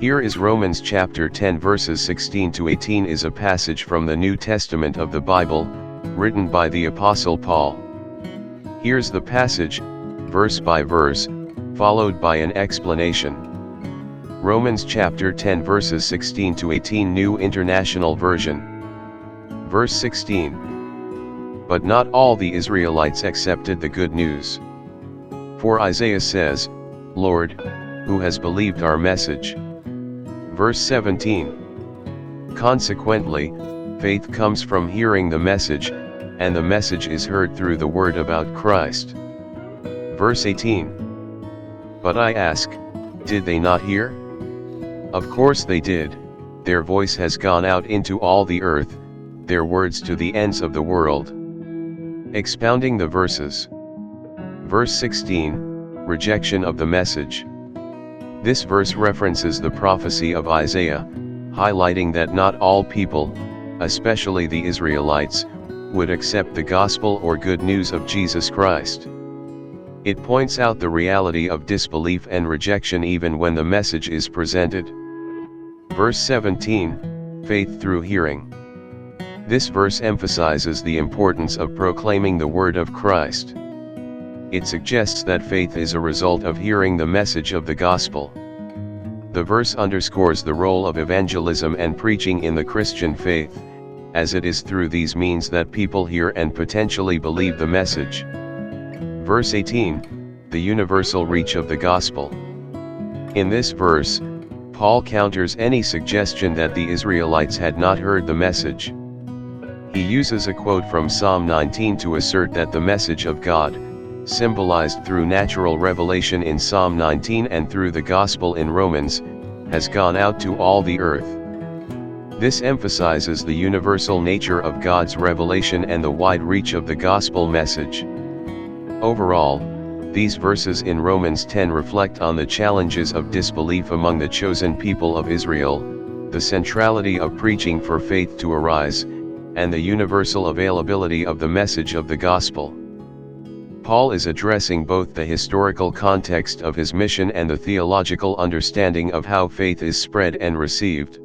Here is Romans chapter 10 verses 16 to 18 is a passage from the New Testament of the Bible, written by the Apostle Paul. Here's the passage, verse by verse, followed by an explanation. Romans chapter 10 verses 16 to 18 New International Version. Verse 16. But not all the Israelites accepted the good news. For Isaiah says, Lord, who has believed our message? Verse 17. Consequently, faith comes from hearing the message, and the message is heard through the word about Christ. Verse 18. But I ask, did they not hear? Of course they did. Their voice has gone out into all the earth, their words to the ends of the world. Expounding the verses. Verse 16, rejection of the message. This verse references the prophecy of Isaiah, highlighting that not all people, especially the Israelites, would accept the gospel or good news of Jesus Christ. It points out the reality of disbelief and rejection even when the message is presented. Verse 17, faith through hearing. This verse emphasizes the importance of proclaiming the word of Christ. It suggests that faith is a result of hearing the message of the gospel. The verse underscores the role of evangelism and preaching in the Christian faith, as it is through these means that people hear and potentially believe the message. Verse 18, the universal reach of the gospel. In this verse, Paul counters any suggestion that the Israelites had not heard the message. He uses a quote from Psalm 19 to assert that the message of God, symbolized through natural revelation in Psalm 19 and through the gospel in Romans, has gone out to all the earth. This emphasizes the universal nature of God's revelation and the wide reach of the gospel message. Overall, these verses in Romans 10 reflect on the challenges of disbelief among the chosen people of Israel, the centrality of preaching for faith to arise, and the universal availability of the message of the gospel. Paul is addressing both the historical context of his mission and the theological understanding of how faith is spread and received.